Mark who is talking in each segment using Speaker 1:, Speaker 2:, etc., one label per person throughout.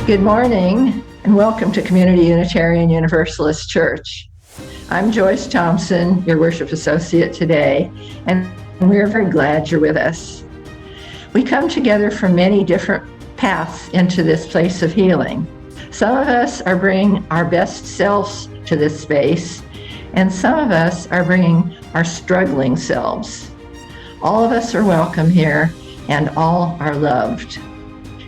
Speaker 1: Good morning and welcome to Community Unitarian Universalist Church. I'm Joyce Thompson, your worship associate today, and we're very glad you're with us. We come together from many different paths into this place of healing. Some of us are bringing our best selves to this space, and some of us are bringing our struggling selves. All of us are welcome here, and all are loved.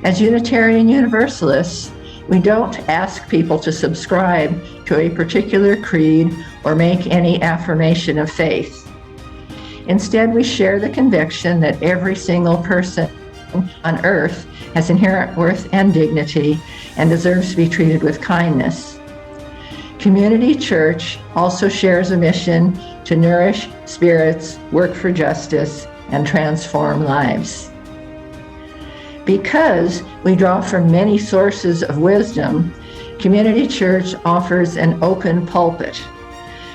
Speaker 1: As Unitarian Universalists, we don't ask people to subscribe to a particular creed or make any affirmation of faith. Instead, we share the conviction that every single person on earth has inherent worth and dignity and deserves to be treated with kindness. Community Church also shares a mission to nourish spirits, work for justice, and transform lives. Because we draw from many sources of wisdom, Community Church offers an open pulpit.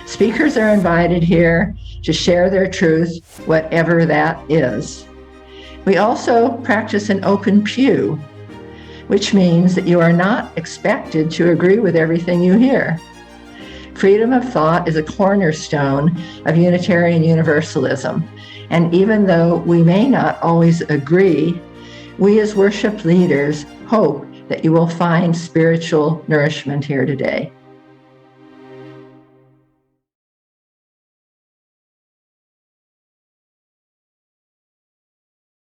Speaker 1: Speakers are invited here to share their truth, whatever that is. We also practice an open pew, which means that you are not expected to agree with everything you hear. Freedom of thought is a cornerstone of Unitarian Universalism, and even though we may not always agree, we as worship leaders hope that you will find spiritual nourishment here today.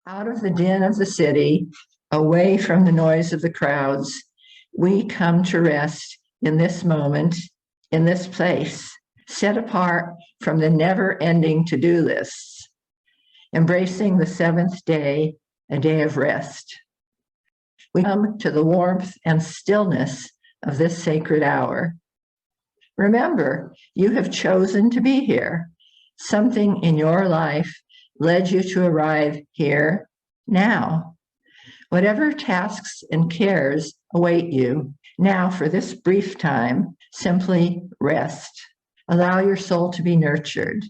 Speaker 1: Out of the din of the city, away from the noise of the crowds, we come to rest in this moment, in this place, set apart from the never-ending to-do lists, embracing the seventh day, a day of rest. We come to the warmth and stillness of this sacred hour. Remember, you have chosen to be here. Something in your life led you to arrive here now. Whatever tasks and cares await you, now for this brief time, simply rest. Allow your soul to be nurtured.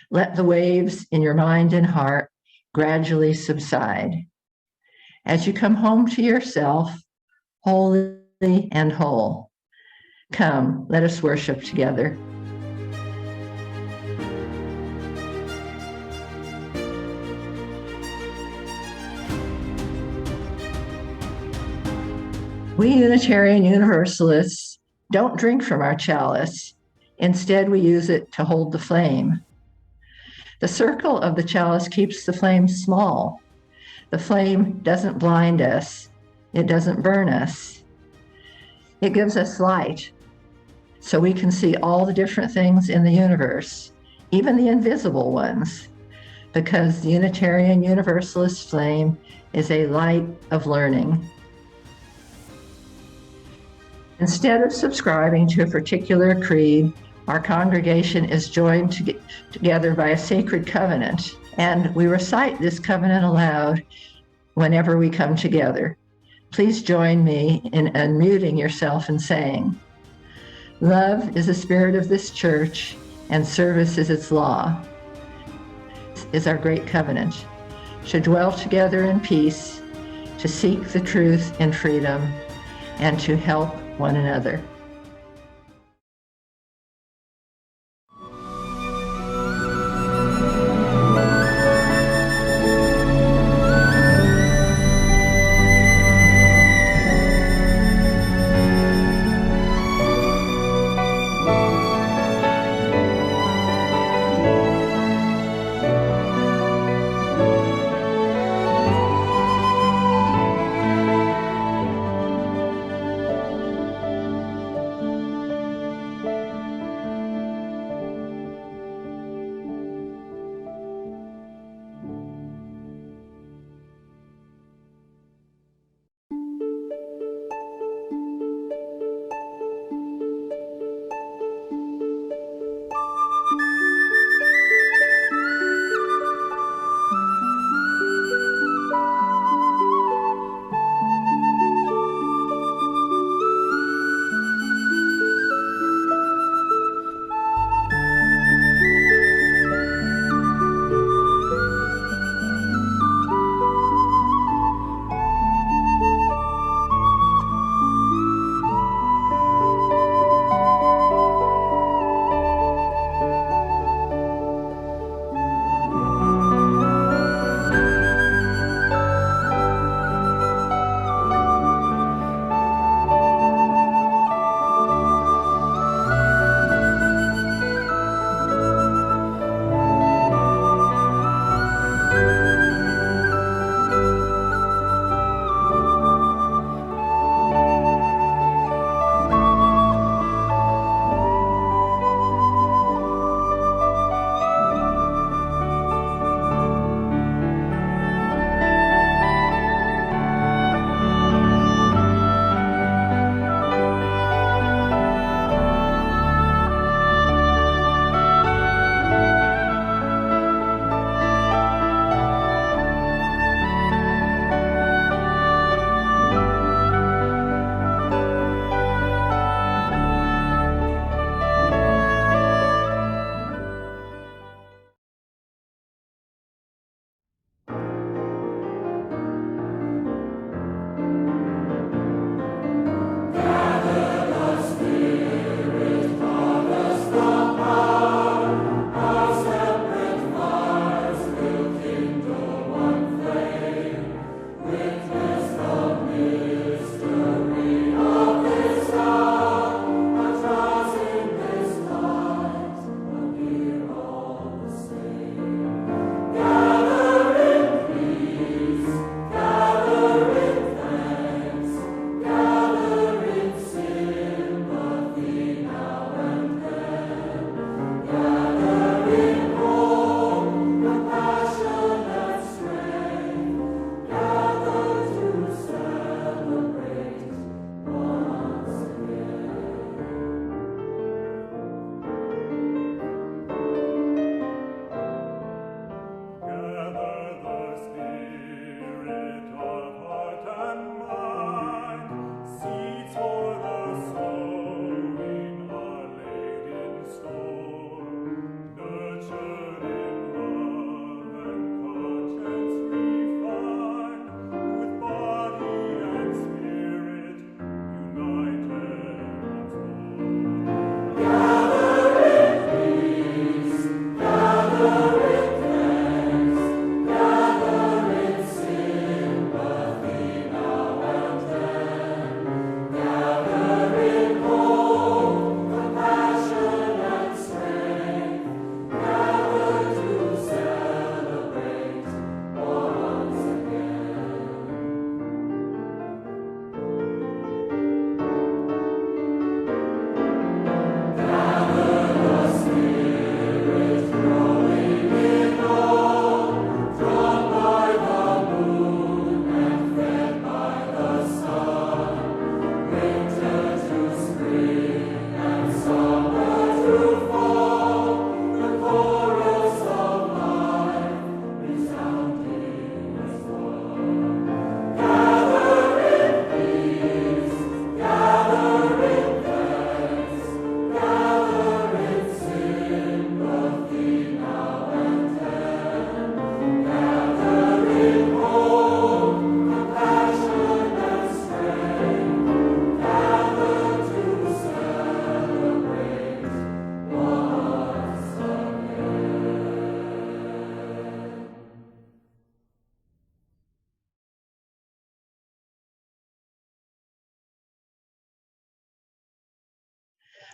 Speaker 1: Let the waves in your mind and heart gradually subside. As you come home to yourself, holy and whole, come, let us worship together. We Unitarian Universalists don't drink from our chalice. Instead, we use it to hold the flame. The circle of the chalice keeps the flame small. The flame doesn't blind us. It doesn't burn us. It gives us light so we can see all the different things in the universe, even the invisible ones, because the Unitarian Universalist flame is a light of learning. Instead of subscribing to a particular creed, our congregation is joined together by a sacred covenant, and we recite this covenant aloud whenever we come together. Please join me in unmuting yourself and saying, "Love is the spirit of this church, and service is its law." This is our great covenant, to dwell together in peace, to seek the truth in freedom, and to help one another.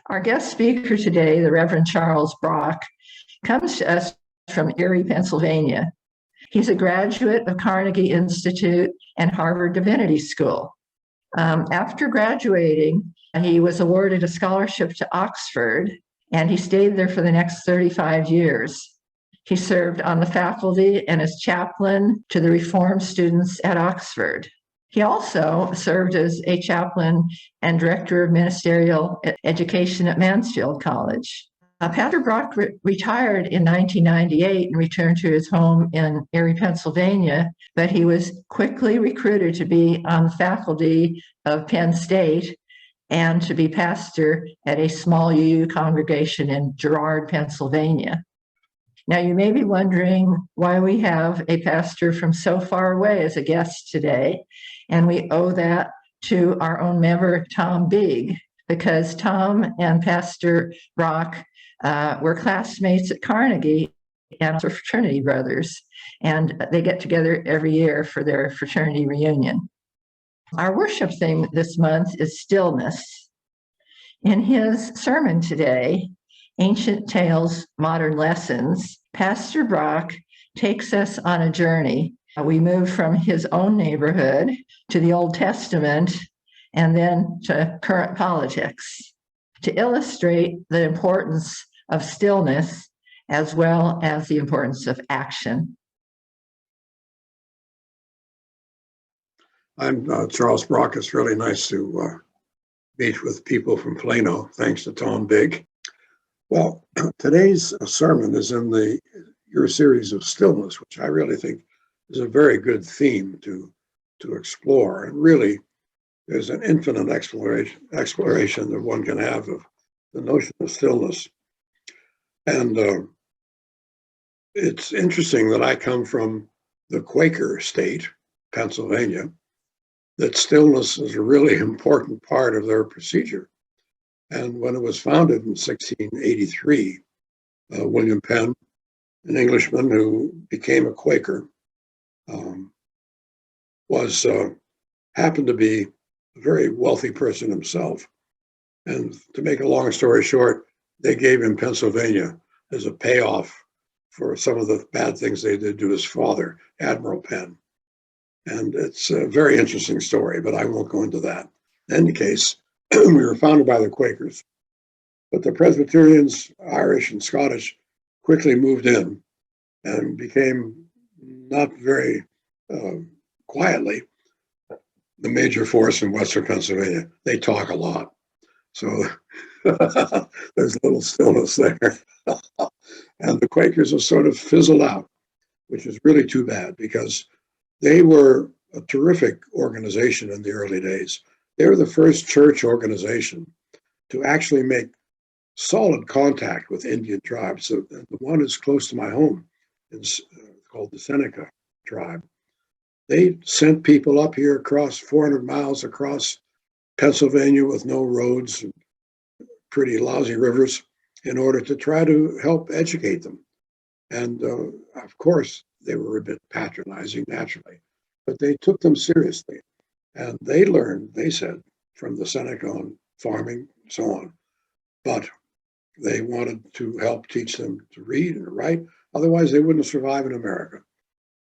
Speaker 1: Our guest speaker today, the Reverend Charles Brock, comes to us from Erie, Pennsylvania. He's a graduate of Carnegie Institute and Harvard Divinity School. After graduating, he was awarded a scholarship to Oxford, and he stayed there for the next 35 years. He served on the faculty and as chaplain to the Reformed students at Oxford. He also served as a chaplain and director of ministerial education at Mansfield College. Pastor Brock retired in 1998 and returned to his home in Erie, Pennsylvania, but he was quickly recruited to be on the faculty of Penn State and to be pastor at a small UU congregation in Girard, Pennsylvania. Now, you may be wondering why we have a pastor from so far away as a guest today, and we owe that to our own member, Tom Big, because Tom and Pastor Brock were classmates at Carnegie and also fraternity brothers, and they get together every year for their fraternity reunion. Our worship theme this month is Stillness. In his sermon today, Ancient Tales, Modern Lessons, Pastor Brock takes us on a journey. We move from his own neighborhood to the Old Testament and then to current politics to illustrate the importance of stillness as well as the importance of action.
Speaker 2: I'm Charles Brock. It's really nice to meet with people from Plano. Thanks to Tom Big. Well, today's sermon is in your series of Stillness, which I really think is a very good theme to explore. And really, there's an infinite exploration that one can have of the notion of stillness. And it's interesting that I come from the Quaker state, Pennsylvania, that stillness is a really important part of their procedure. And when it was founded in 1683, William Penn, an Englishman who became a Quaker, happened to be a very wealthy person himself. And to make a long story short, they gave him Pennsylvania as a payoff for some of the bad things they did to his father, Admiral Penn. And it's a very interesting story, but I won't go into that. In any case, we were founded by the Quakers, but the Presbyterians, Irish and Scottish, quickly moved in and became, not very quietly, the major force in Western Pennsylvania. They talk a lot, so there's a little stillness there. And the Quakers have sort of fizzled out, which is really too bad because they were a terrific organization in the early days. They were the first church organization to actually make solid contact with Indian tribes. So the one is close to my home is called the Seneca tribe. They sent people up here across 400 miles across Pennsylvania with no roads and pretty lousy rivers in order to try to help educate them. And of course, they were a bit patronizing naturally, but they took them seriously. And they learned, they said, from the Seneca on farming, so on. But they wanted to help teach them to read and to write. Otherwise, they wouldn't survive in America.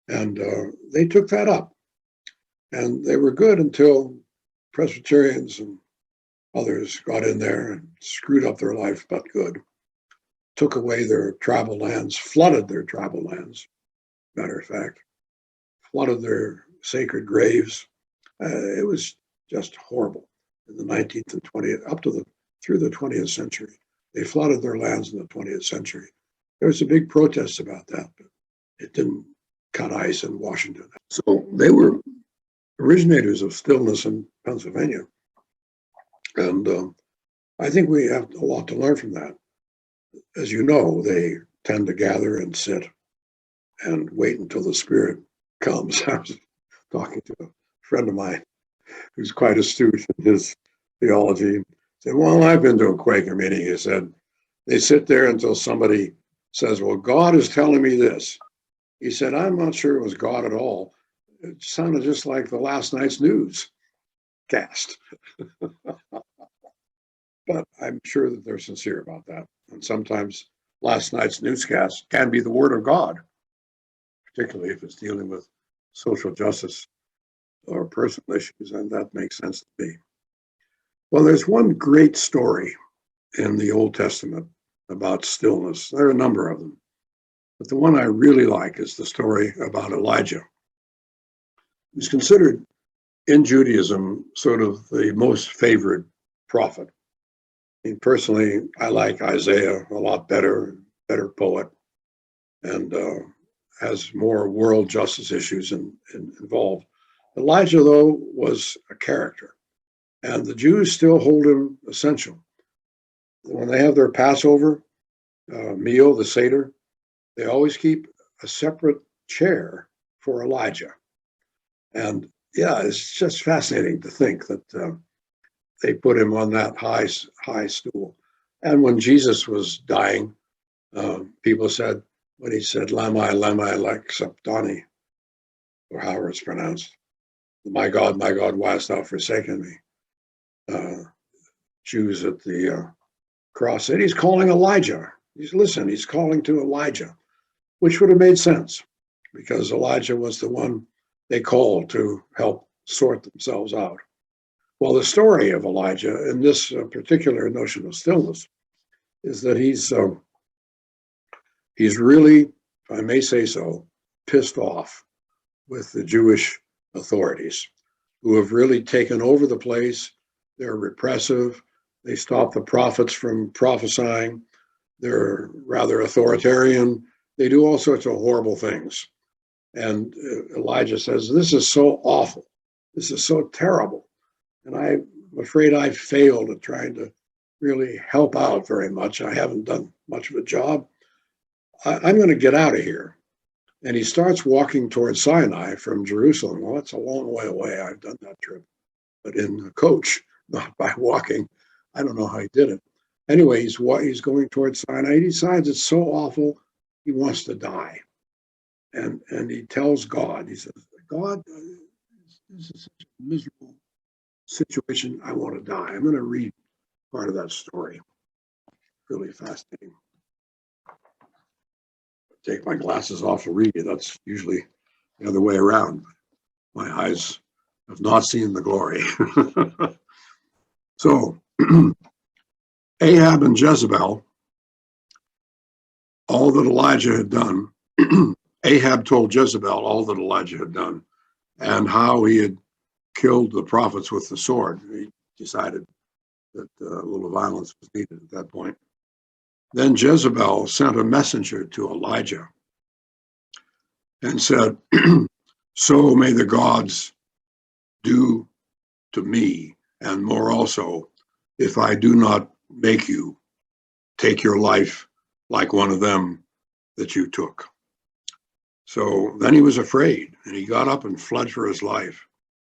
Speaker 2: And they took that up. And they were good until Presbyterians and others got in there and screwed up their life, but good. Took away their tribal lands, flooded their tribal lands, matter of fact, flooded their sacred graves. It was just horrible in the 19th and 20th, through the 20th century. They flooded their lands in the 20th century. There was a big protest about that, but it didn't cut ice in Washington. So they were originators of stillness in Pennsylvania. And I think we have a lot to learn from that. As you know, they tend to gather and sit and wait until the Spirit comes. I was talking to a friend of mine who's quite astute in his theology. He said, well, I've been to a Quaker meeting. He said, they sit there until somebody says, well, God is telling me this. He said, I'm not sure it was God at all. It sounded just like the last night's news cast. but I'm sure that they're sincere about that. And sometimes last night's newscast can be the word of God, particularly if it's dealing with social justice or personal issues, and that makes sense to me. Well, there's one great story in the Old Testament about stillness. There are a number of them, but the one I really like is the story about Elijah. He's considered in Judaism sort of the most favored prophet. I mean, personally, I like Isaiah a lot better poet, and has more world justice issues involved. Elijah, though, was a character, and the Jews still hold him essential. When they have their Passover meal, the Seder, they always keep a separate chair for Elijah. And yeah, it's just fascinating to think that they put him on that high stool. And when Jesus was dying, people said, when he said, Lamai, Lamai, like Sabachthani, or however it's pronounced, my God, why hast thou forsaken me? Jews at the cross said, he's calling Elijah. He's calling to Elijah, which would have made sense because Elijah was the one they called to help sort themselves out. Well, the story of Elijah in this particular notion of stillness is that he's really, if I may say so, pissed off with the Jewish authorities who have really taken over the place. They're repressive. They stop the prophets from prophesying. They're rather authoritarian. They do all sorts of horrible things. And Elijah says, this is so awful. This is so terrible. And I'm afraid I failed at trying to really help out very much. I haven't done much of a job. I'm going to get out of here. And he starts walking towards Sinai from Jerusalem. Well, that's a long way away. I've done that trip, but in a coach, not by walking. I don't know how he did it. Anyway, he's going towards Sinai. He decides it's so awful, he wants to die. And he tells God, he says, God, this is such a miserable situation. I want to die. I'm going to read part of that story. Really fascinating. Take my glasses off to read it. That's usually the other way around. My eyes have not seen the glory. So Ahab and Jezebel, all that Elijah had done, Ahab told Jezebel all that Elijah had done and how he had killed the prophets with the sword. He decided that a little violence was needed at that point. Then Jezebel sent a messenger to Elijah and said, so may the gods do to me, and more also, if I do not make you take your life like one of them that you took. So then he was afraid, and he got up and fled for his life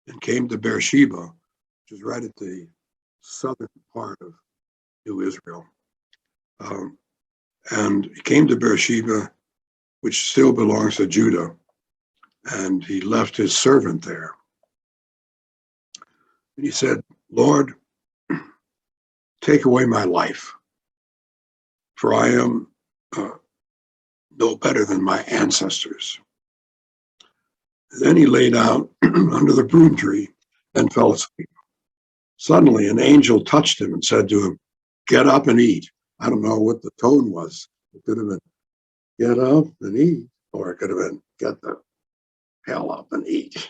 Speaker 2: and came to Beersheba, which is right at the southern part of New Israel. And he came to Beersheba, which still belongs to Judah, and he left his servant there. And he said, Lord, take away my life, for I am no better than my ancestors. And then he lay down under the broom tree and fell asleep. Suddenly, an angel touched him and said to him, get up and eat. I don't know what the tone was. It could have been, get up and eat, or it could have been, get the hell up and eat.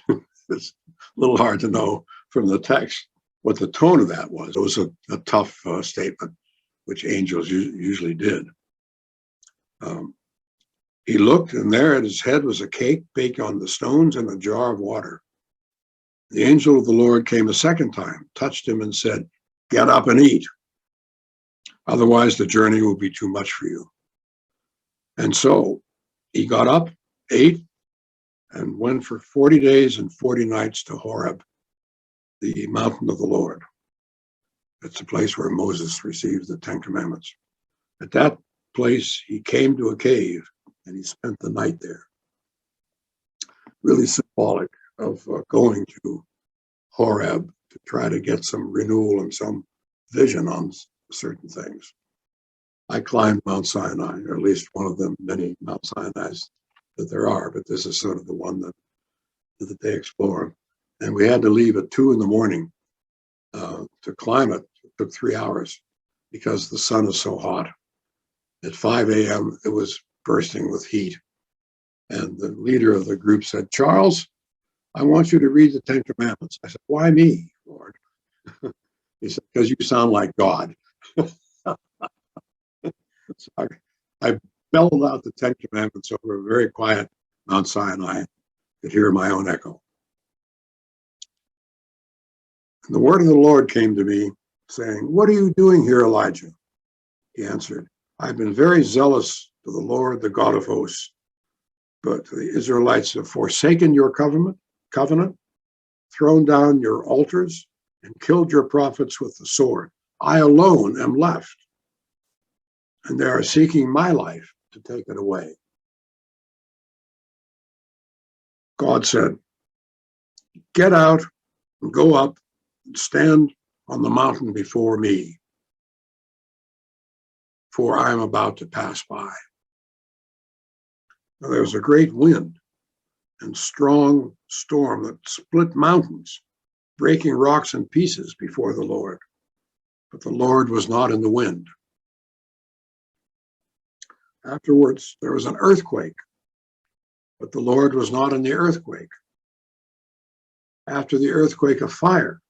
Speaker 2: It's a little hard to know from the text what the tone of that was. It was a tough statement, which angels usually did. He looked, and there at his head was a cake baked on the stones and a jar of water. The angel of the Lord came a second time, touched him, and said, get up and eat. Otherwise, the journey will be too much for you. And so he got up, ate, and went for 40 days and 40 nights to Horeb, the mountain of the Lord. It's the place where Moses received the Ten Commandments. At that place, he came to a cave and he spent the night there. Really symbolic of going to Horeb to try to get some renewal and some vision on certain things. I climbed Mount Sinai, or at least one of them, many Mount Sinais that there are, but this is sort of the one that they explore. And we had to leave at 2 a.m. To climb it. It took 3 hours because the sun is so hot. At 5 a.m., it was bursting with heat. And the leader of the group said, "Charles, I want you to read the Ten Commandments." I said, "Why me, Lord?" He said, "Because you sound like God." So I bellowed out the Ten Commandments over a very quiet Mount Sinai. I could hear my own echo. And the word of the Lord came to me saying, "What are you doing here, Elijah?" He answered, "I've been very zealous to the Lord, the God of hosts, but the Israelites have forsaken your covenant, thrown down your altars, and killed your prophets with the sword. I alone am left, and they are seeking my life to take it away." God said, "Get out and go up and stand on the mountain before me, for I am about to pass by." Now, there was a great wind and strong storm that split mountains, breaking rocks in pieces before the Lord. But the Lord was not in the wind. Afterwards, there was an earthquake, but the Lord was not in the earthquake. After the earthquake, a fire,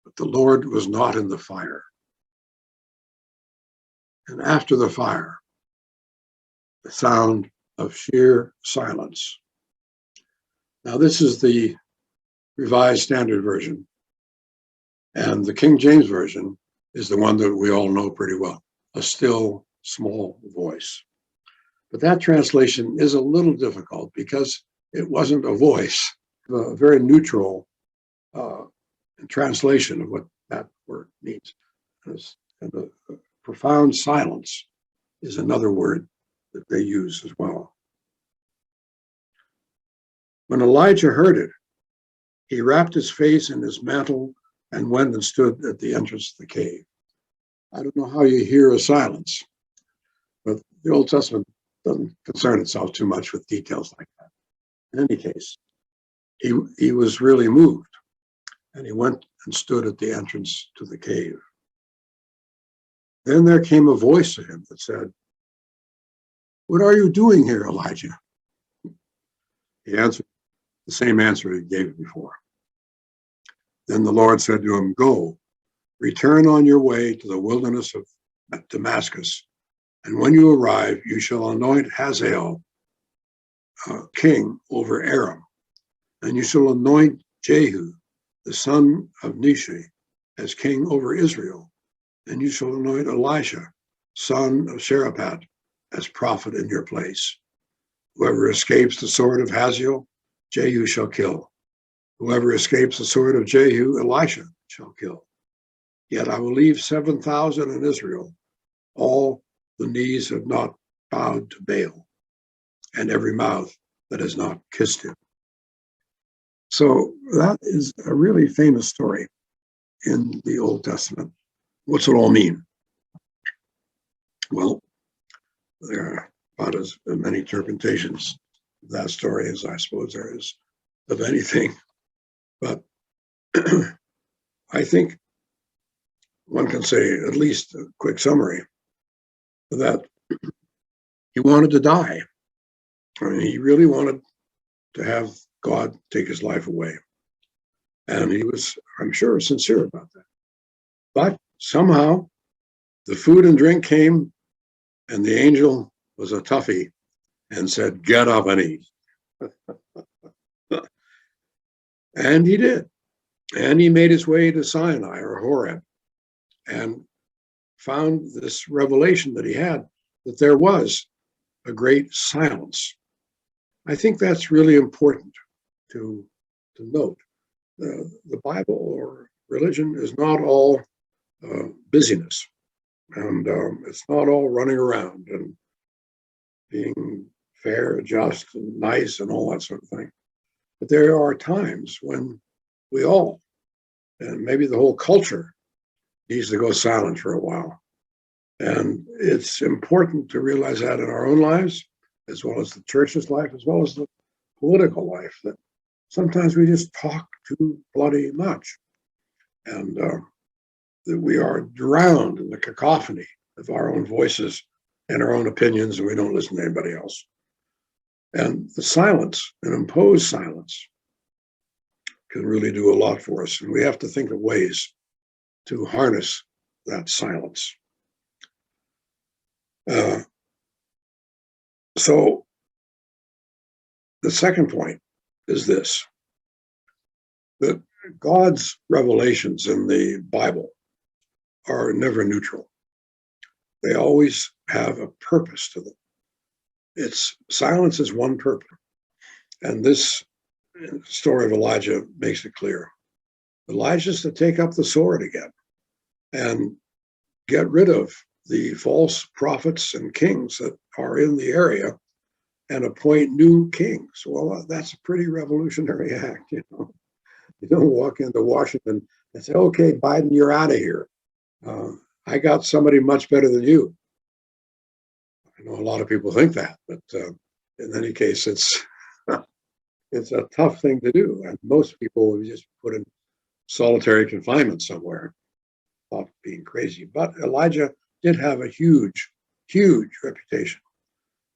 Speaker 2: but the Lord was not in the fire. And after the fire, the sound of sheer silence. Now, this is the Revised Standard Version, and the King James Version is the one that we all know pretty well, a still small voice. But that translation is a little difficult because it wasn't a voice, a very neutral translation of what that word means. And the profound silence is another word that they use as well. When Elijah heard it, he wrapped his face in his mantle and went and stood at the entrance of the cave. I don't know how you hear a silence, but the Old Testament doesn't concern itself too much with details like that. In any case, he was really moved, and he went and stood at the entrance to the cave. Then there came a voice to him that said, "What are you doing here, Elijah?" He answered the same answer he gave before. Then the Lord said to him, "Go, return on your way to the wilderness of Damascus, and when you arrive, you shall anoint Hazael king over Aram, and you shall anoint Jehu, the son of Nishi, as king over Israel, and you shall anoint Elisha, son of Shaphat, as prophet in your place. Whoever escapes the sword of Hazael, Jehu shall kill. Whoever escapes the sword of Jehu, Elisha shall kill. Yet I will leave 7,000 in Israel. All the knees have not bowed to Baal, and every mouth that has not kissed him." So that is a really famous story in the Old Testament. What's it all mean? Well, there are about as many interpretations of that story as I suppose there is of anything. But I think one can say, at least a quick summary, that he wanted to die. I mean, he really wanted to have God take his life away. And he was, I'm sure, sincere about that. But somehow the food and drink came, and the angel was a toughie and said, "Get up and eat." And he did. And he made his way to Sinai or Horeb and found this revelation that he had, that there was a great silence. I think that's really important to note. The Bible or religion is not all busyness, and it's not all running around and being fair, just, and nice, and all that sort of thing. But there are times when we all, and maybe the whole culture, needs to go silent for a while. And it's important to realize that in our own lives, as well as the church's life, as well as the political life, that sometimes we just talk too bloody much. And that we are drowned in the cacophony of our own voices and our own opinions, and we don't listen to anybody else. And the silence, an imposed silence, can really do a lot for us. And we have to think of ways to harness that silence. So the second point is this, that God's revelations in the Bible are never neutral. They always have a purpose to them. Silence is one purpose. And this story of Elijah makes it clear. Elijah's to take up the sword again and get rid of the false prophets and kings that are in the area and appoint new kings. Well, that's a pretty revolutionary act, you know. You don't walk into Washington and say, okay, Biden, you're out of here. I got somebody much better than you. I know a lot of people think that, but in any case, it's a tough thing to do. And most people will just put in solitary confinement somewhere, thought being crazy. But Elijah did have a huge, huge reputation.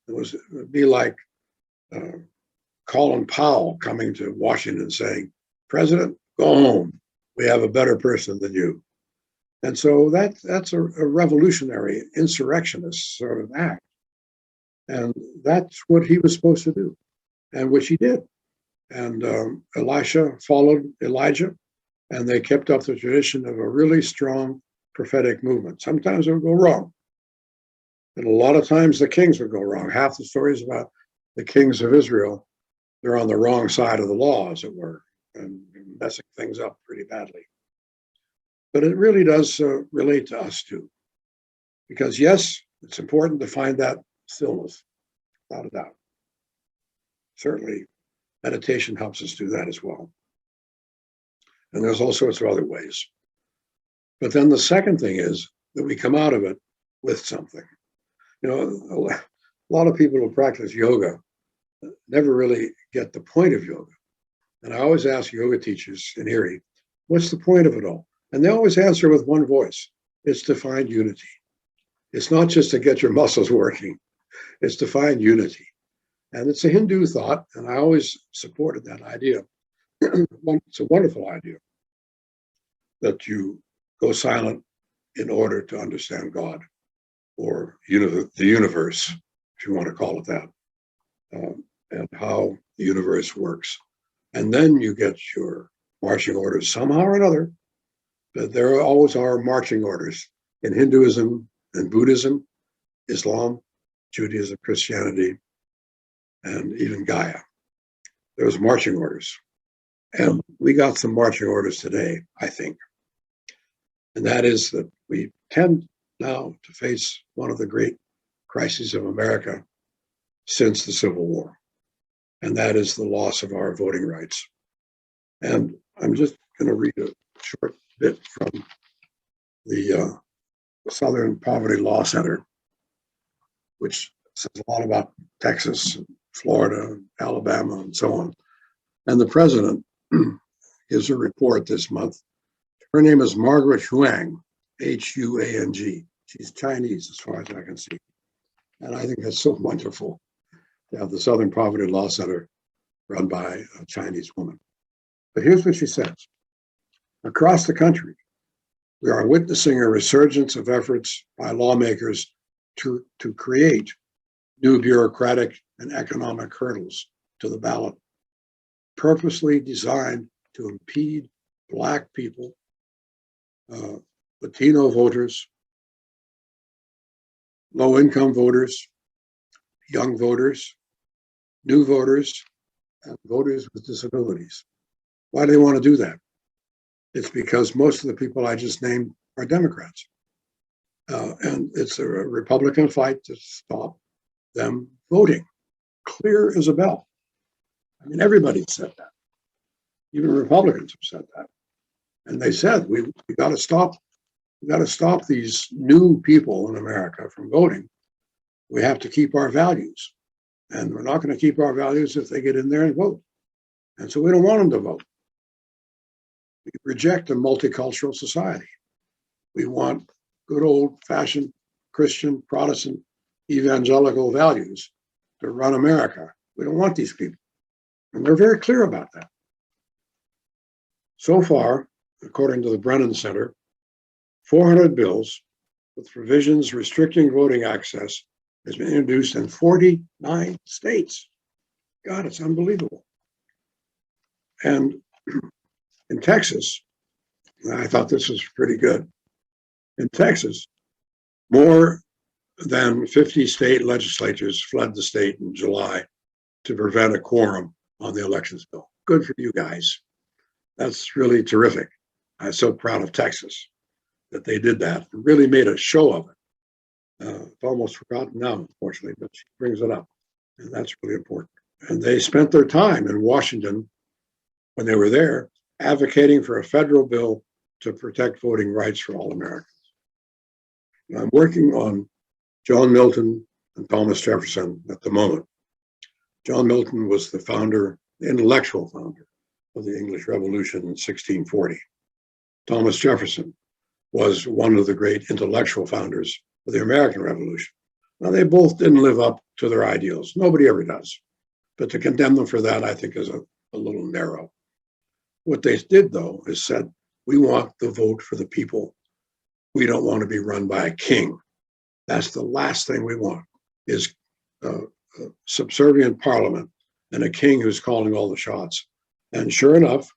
Speaker 2: It would be like Colin Powell coming to Washington saying, President, go home. We have a better person than you. And so that's a revolutionary insurrectionist sort of act. And that's what he was supposed to do, and which he did. And Elisha followed Elijah, and they kept up the tradition of a really strong prophetic movement. Sometimes it would go wrong. And a lot of times the kings would go wrong. Half the stories about the kings of Israel, they're on the wrong side of the law, as it were, and messing things up pretty badly. But it really does relate to us too. Because yes, it's important to find that stillness, without a doubt. Certainly, meditation helps us do that as well. And there's all sorts of other ways. But then the second thing is that we come out of it with something. You know, a lot of people who practice yoga never really get the point of yoga. And I always ask yoga teachers in Erie, what's the point of it all? And they always answer with one voice. It's to find unity. It's not just to get your muscles working. It's to find unity. And it's a Hindu thought, and I always supported that idea. It's a wonderful idea that you go silent in order to understand God, or the universe, if you want to call it that, and how the universe works. And then you get your marching orders somehow or another. But there always are marching orders in Hinduism and Buddhism, Islam, Judaism, Christianity, and even Gaia. There's marching orders. And we got some marching orders today, I think. And that is that we tend now to face one of the great crises of America since the Civil War. And that is the loss of our voting rights. And I'm just going to read a short bit from the Southern Poverty Law Center, which says a lot about Texas, and Florida, and Alabama, and so on. And the president gives a report this month. Her name is Margaret Huang, Huang. She's Chinese, as far as I can see. And I think that's so wonderful to have the Southern Poverty Law Center run by a Chinese woman. But here's what she says. Across the country, we are witnessing a resurgence of efforts by lawmakers to create new bureaucratic and economic hurdles to the ballot, purposely designed to impede Black people, Latino voters, low-income voters, young voters, new voters, and voters with disabilities. Why do they want to do that? It's because most of the people I just named are Democrats. And it's a Republican fight to stop them voting. Clear as a bell. I mean, everybody said that. Even Republicans have said that. And they said, we got to stop We've got to stop these new people in America from voting. We have to keep our values. And we're not going to keep our values if they get in there and vote. And so we don't want them to vote. We reject a multicultural society. We want good old-fashioned Christian, Protestant, evangelical values to run America. We don't want these people. And they're very clear about that. So far, according to the Brennan Center, 400 bills with provisions restricting voting access has been introduced in 49 states. God, it's unbelievable. And in Texas, I thought this was pretty good. In Texas, more than 50 state legislatures fled the state in July to prevent a quorum on the elections bill. Good for you guys. That's really terrific. I'm so proud of Texas that they did that and really made a show of it. It's almost forgotten now, unfortunately, but she brings it up, and that's really important. And they spent their time in Washington when they were there advocating for a federal bill to protect voting rights for all Americans. And I'm working on John Milton and Thomas Jefferson at the moment. John Milton was the founder, the intellectual founder of the English Revolution in 1640. Thomas Jefferson was one of the great intellectual founders of the American Revolution. Now, they both didn't live up to their ideals. Nobody ever does. But to condemn them for that, I think, is a little narrow. What they did, though, is said, we want the vote for the people. We don't want to be run by a king. That's the last thing we want, is a subservient parliament and a king who's calling all the shots. And sure enough,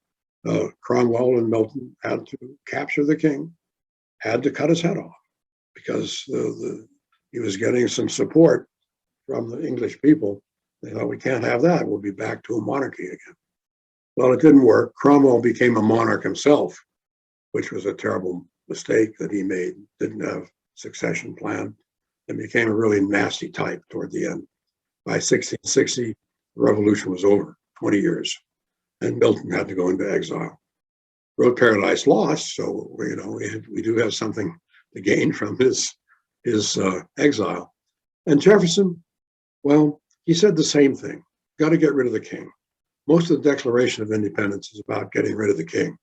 Speaker 2: Cromwell and Milton had to capture the king, had to cut his head off, because he was getting some support from the English people. They thought, we can't have that. We'll be back to a monarchy again. Well, it didn't work. Cromwell became a monarch himself, which was a terrible mistake that he made. Didn't have succession plan and became a really nasty type toward the end. By 1660, the revolution was over, 20 years, and Milton had to go into exile. Wrote Paradise Lost, so we do have something to gain from his exile. And Jefferson, well, he said the same thing. Got to get rid of the king. Most of the Declaration of Independence is about getting rid of the king.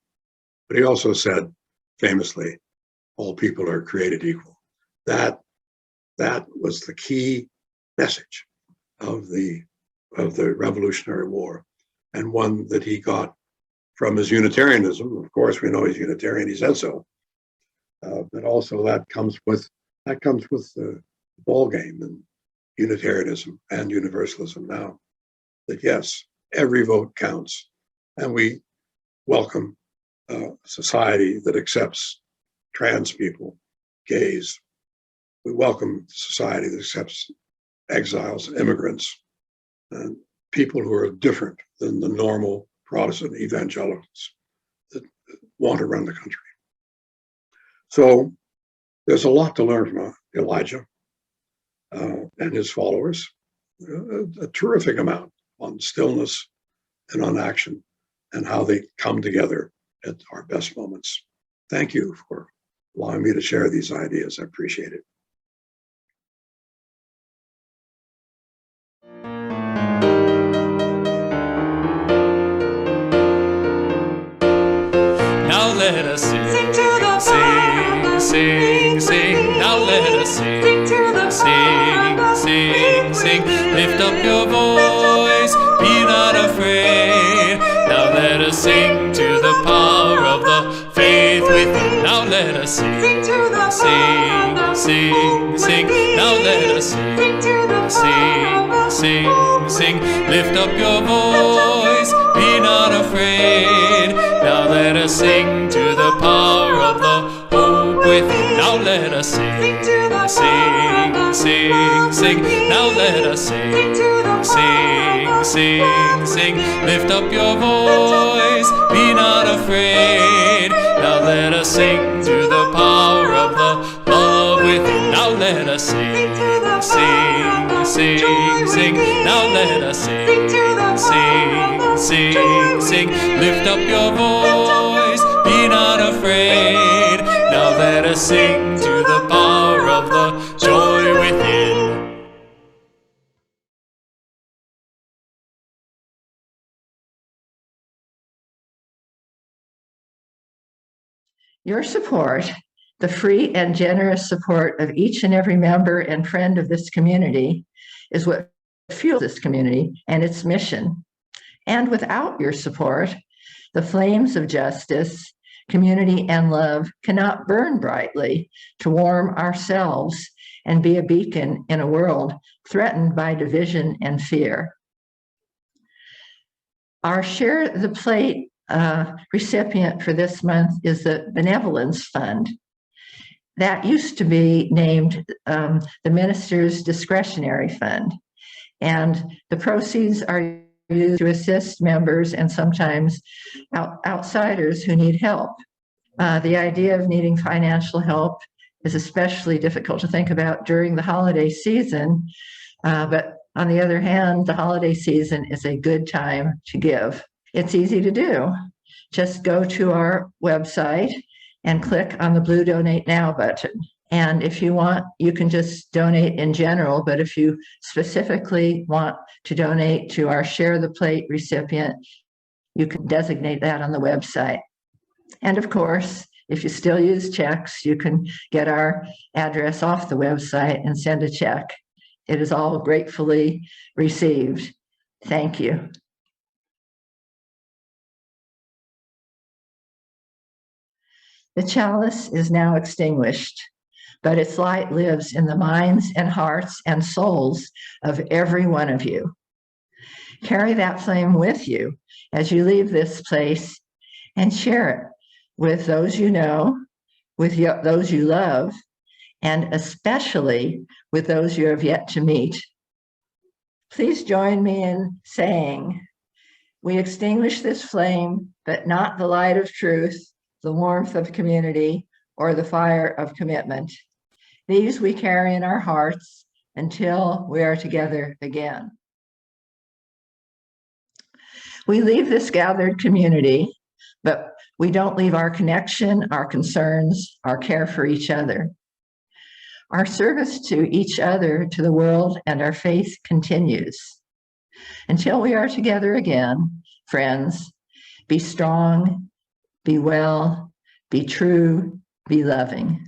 Speaker 2: But he also said, famously, all people are created equal. That was the key message of the Revolutionary War, and one that he got from his Unitarianism. Of course, we know he's Unitarian. He said so. But also that comes with the ball game in Unitarianism and Universalism now. That yes, every vote counts, and we welcome a society that accepts trans people, gays. We welcome a society that accepts exiles, immigrants, and people who are different than the normal Protestant evangelicals that want to run the country. So there's a lot to learn from Elijah and his followers, a terrific amount on stillness and on action and how they come together at our best moments. Thank you for allowing me to share these ideas. I appreciate it.
Speaker 3: Now let us sing to the sing, sing, sing. Now let us sing to the sing, sing, sing. Lift up your voice, be not afraid. Now let us sing to the power of the faith within. Now let us sing to the sing, sing, sing. Now let us sing to the sing, sing, sing. Lift up your voice, be not afraid. Now let us sing to the power of the hope within. Now let us sing to the sing, sing, sing. Now let us sing to the sing, sing, sing. Lift up your voice, be not afraid. Now let us sing to the power of the love within. Now let us sing, sing, sing, sing. Now let us sing, sing, sing, sing. Lift up your voice, be not afraid. Now let us us sing to the power of the joy within.
Speaker 1: Your support, the free and generous support of each and every member and friend of this community, is what fuels this community and its mission. And without your support, the flames of justice, community, and love cannot burn brightly to warm ourselves and be a beacon in a world threatened by division and fear. Our Share the Plate recipient for this month is the Benevolence Fund. That used to be named the Minister's Discretionary Fund, and the proceeds are used to assist members and sometimes outsiders who need help. The idea of needing financial help is especially difficult to think about during the holiday season, but on the other hand, the holiday season is a good time to give. It's easy to do. Just go to our website and click on the blue Donate Now button. And if you want, you can just donate in general, but if you specifically want to donate to our Share the Plate recipient, you can designate that on the website. And of course, if you still use checks, you can get our address off the website and send a check. It is all gratefully received. Thank you. The chalice is now extinguished, but its light lives in the minds and hearts and souls of every one of you. Carry that flame with you as you leave this place and share it with those you know, with those you love, and especially with those you have yet to meet. Please join me in saying, we extinguish this flame, but not the light of truth, the warmth of community, or the fire of commitment. These we carry in our hearts until we are together again. We leave this gathered community, but we don't leave our connection, our concerns, our care for each other. Our service to each other, to the world, and our faith continues. Until we are together again, friends, be strong, be well, be true, be loving.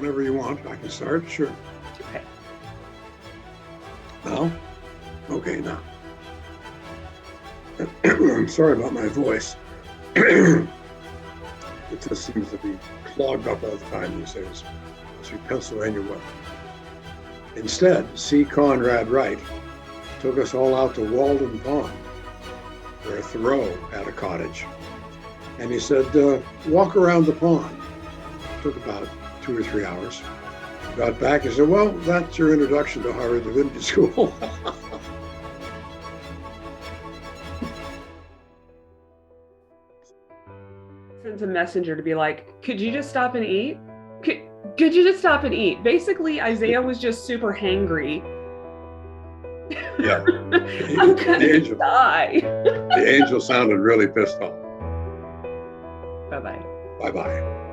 Speaker 2: Whenever you want, I can start. Sure.
Speaker 4: Okay.
Speaker 2: Now? Okay, now. I'm sorry about my voice. It just seems to be clogged up all the time these days. See, Pennsylvania what? Instead, C. Conrad Wright took us all out to Walden Pond, where Thoreau had a cottage. And he said, walk around the pond. Took about 2 or 3 hours. Got back, he said, well, that's your introduction to Harvard Divinity School.
Speaker 4: Sent a messenger to be like, could you just stop and eat? Could you just stop and eat? Basically, Isaiah was just super hangry.
Speaker 2: Yeah.
Speaker 4: I'm gonna die.
Speaker 2: The angel sounded really pissed off.
Speaker 4: Bye-bye.
Speaker 2: Bye-bye.